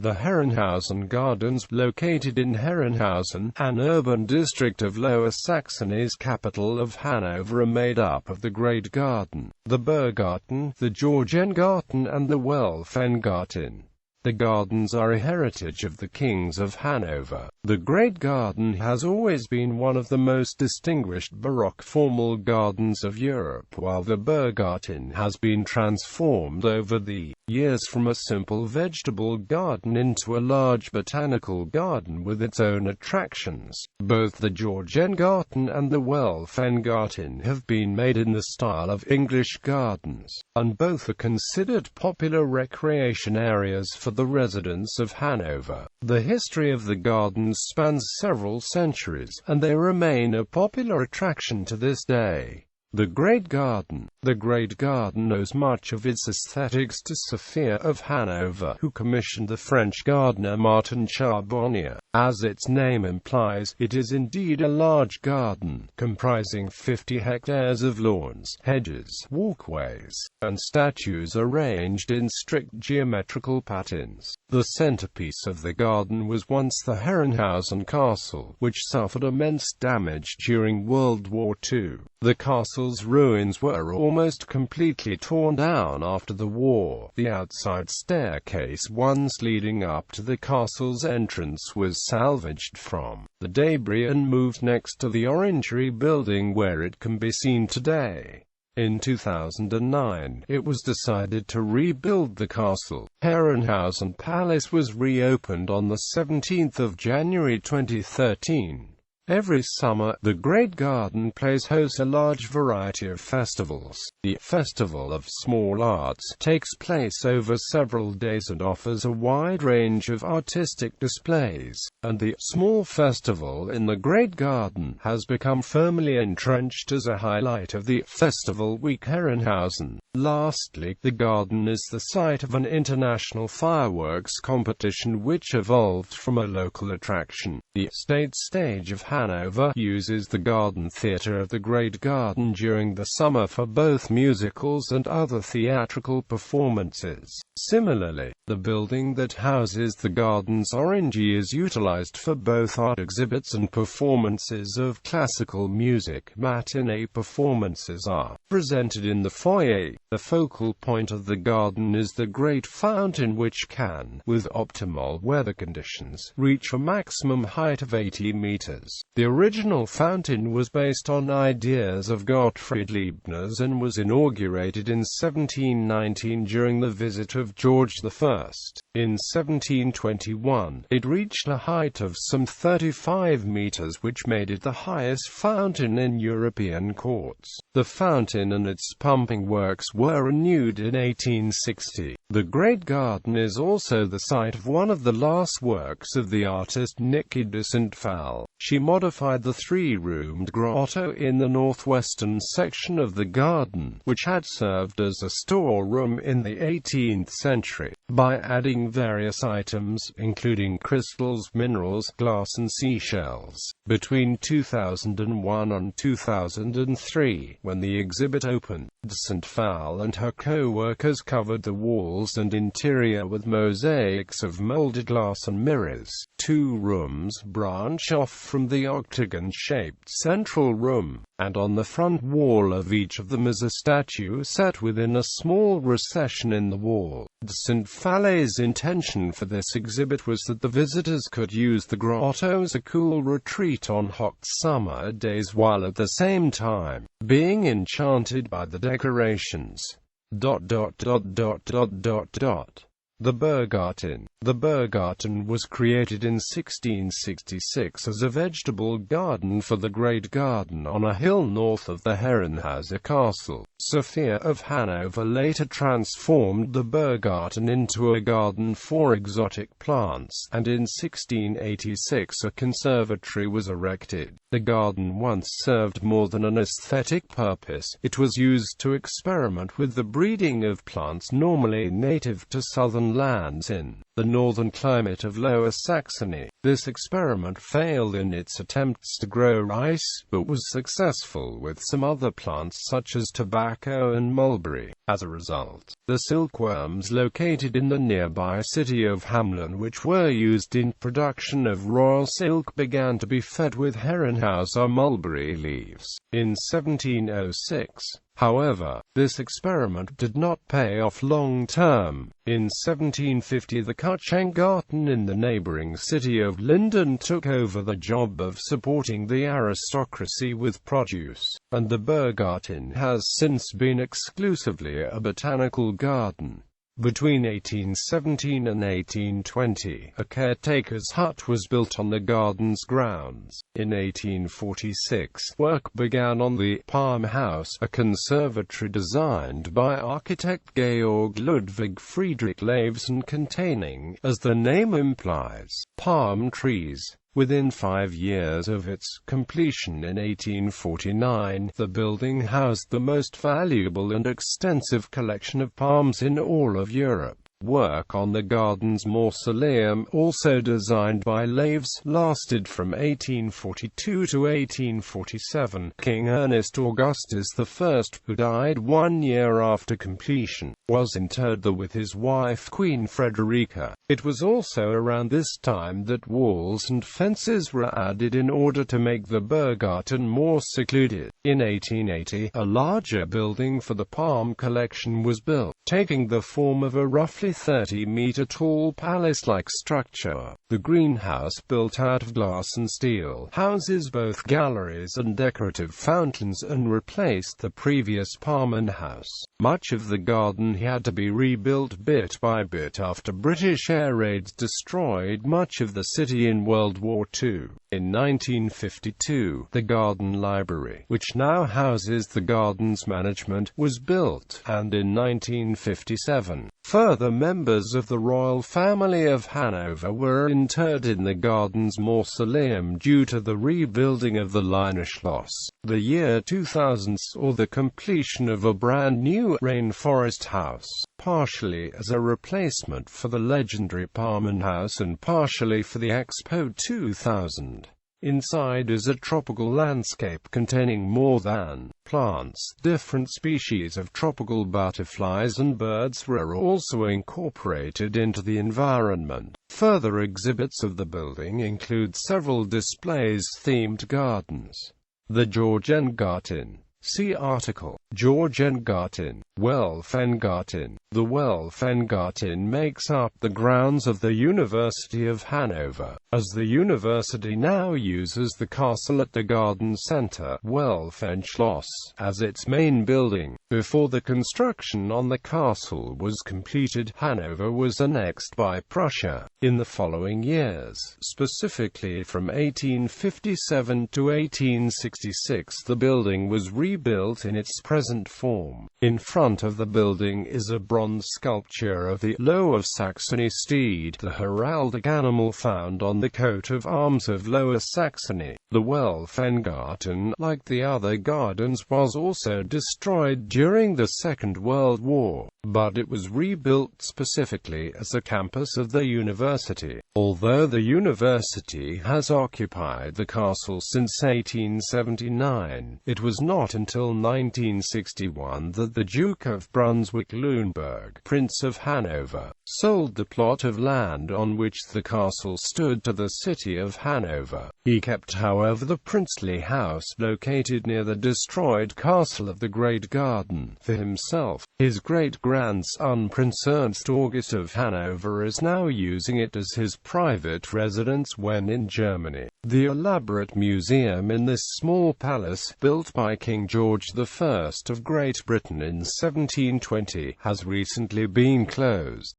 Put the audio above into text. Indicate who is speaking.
Speaker 1: The Herrenhausen Gardens, located in Herrenhausen, an urban district of Lower Saxony's capital of Hanover, are made up of the Great Garden, the Berggarten, the Georgengarten and the Welfengarten. The gardens are a heritage of the kings of Hanover. The Great Garden has always been one of the most distinguished baroque formal gardens of Europe, while the Berggarten has been transformed over the years from a simple vegetable garden into a large botanical garden with its own attractions. Both the Georgengarten and the Welfengarten have been made in the style of English gardens, and both are considered popular recreation areas for the residents of Hanover. The history of the gardens spans several centuries, and they remain a popular attraction to this day. The Great Garden. The Great Garden owes much of its aesthetics to Sophia of Hanover, who commissioned the French gardener Martin Charbonnier. As its name implies, it is indeed a large garden, comprising 50 hectares of lawns, hedges, walkways, and statues arranged in strict geometrical patterns. The centerpiece of the garden was once the Herrenhausen Castle, which suffered immense damage during World War II. The castle's ruins were almost completely torn down after the war. The outside staircase, once leading up to the castle's entrance, was salvaged from the debris and moved next to the Orangery building, where it can be seen today. In 2009, it was decided to rebuild the castle. Herrenhausen Palace was reopened on the 17th of January 2013. Every summer, the Great Garden Place hosts a large variety of festivals. The Festival of Small Arts takes place over several days and offers a wide range of artistic displays, and the Small Festival in the Great Garden has become firmly entrenched as a highlight of the Festival Week Herrenhausen. Lastly, the garden is the site of an international fireworks competition which evolved from a local attraction. The State Stage of Hanover uses the Garden Theatre of the Great Garden during the summer for both musicals and other theatrical performances. Similarly, the building that houses the garden's Orangery is utilized for both art exhibits and performances of classical music. Matinee performances are presented in the foyer. The focal point of the garden is the Great Fountain, which can, with optimal weather conditions, reach a maximum height of 80 meters. The original fountain was based on ideas of Gottfried Leibniz's and was inaugurated in 1719 during the visit of George I. In 1721, it reached a height of some 35 meters, which made it the highest fountain in European courts. The fountain and its pumping works were renewed in 1860. The Great Garden is also the site of one of the last works of the artist Niki de Saint-Phal. She modified the three-roomed grotto in the northwestern section of the garden, which had served as a storeroom in the 18th century, by adding various items, including crystals, minerals, glass and seashells. Between 2001 and 2003, when the exhibit opened, de Saint-Phal and her co-workers covered the walls and interior with mosaics of molded glass and mirrors. Two rooms branch off from the octagon-shaped central room, and on the front wall of each of them is a statue set within a small recession in the wall. De Saint-Phal's intention for this exhibit was that the visitors could use the grotto as a cool retreat on hot summer days, while at the same time being enchanted by the decorations. The Berggarten. The Berggarten was created in 1666 as a vegetable garden for the Great Garden on a hill north of the Herrenhausen Castle. Sophia of Hanover later transformed the Berggarten into a garden for exotic plants, and in 1686 a conservatory was erected. The garden once served more than an aesthetic purpose. It was used to experiment with the breeding of plants normally native to southern lands in the northern climate of Lower Saxony. This experiment failed in its attempts to grow rice, but was successful with some other plants such as tobacco and mulberry. As a result, the silkworms located in the nearby city of Hamelin, which were used in production of royal silk, began to be fed with Herrenhausen mulberry leaves. In 1706, however, this experiment did not pay off long term. In 1750, the Georgengarten in the neighboring city of Linden took over the job of supporting the aristocracy with produce, and the Berggarten has since been exclusively a botanical garden. Between 1817 and 1820, a caretaker's hut was built on the garden's grounds. In 1846, work began on the Palm House, a conservatory designed by architect Georg Ludwig Friedrich Levson, containing, as the name implies, palm trees. Within 5 years of its completion in 1849, the building housed the most valuable and extensive collection of palms in all of Europe. Work on the garden's mausoleum, also designed by Leves, lasted from 1842 to 1847. King Ernest Augustus I, who died 1 year after completion, was interred there with his wife Queen Frederica. It was also around this time that walls and fences were added in order to make the Berggarten more secluded. In 1880, a larger building for the palm collection was built, taking the form of a roughly 30-meter-tall palace-like structure. The greenhouse, built out of glass and steel, houses both galleries and decorative fountains and replaced the previous palm house. Much of the garden had to be rebuilt bit by bit after British air raids destroyed much of the city in World War II. In 1952, the Garden Library, which now houses the garden's management, was built, and in 1957, further members of the royal family of Hanover were interred in the garden's mausoleum due to the rebuilding of the Liner Schloss. The year 2000 saw the completion of a brand new rainforest house, partially as a replacement for the legendary Palmen House and partially for the Expo 2000. Inside is a tropical landscape containing more than plants. Different species of tropical butterflies and birds were also incorporated into the environment. Further exhibits of the building include several displays themed gardens. The Georgengarten. See article. Georgengarten. Welfengarten. The Welfengarten makes up the grounds of the University of Hanover, as the university now uses the castle at the garden center, Welfenschloss, as its main building. Before the construction on the castle was completed, Hanover was annexed by Prussia. In the following years, specifically from 1857 to 1866, the building was rebuilt in its present form. In front of the building is a bronze sculpture of the Lower Saxony steed, the heraldic animal found on the coat of arms of Lower Saxony. The Welfengarten, like the other gardens, was also destroyed during the Second World War, but it was rebuilt specifically as a campus of the university. Although the university has occupied the castle since 1879, it was not until 1961 that the Duke of Brunswick-Luneburg, Prince of Hanover, sold the plot of land on which the castle stood to the city of Hanover. He kept, however, the princely house located near the destroyed castle of the Great Garden for himself. His great-grandson Prince Ernst August of Hanover is now using it as his private residence when in Germany. The elaborate museum in this small palace, built by King George I of Great Britain in 1720, has recently been closed.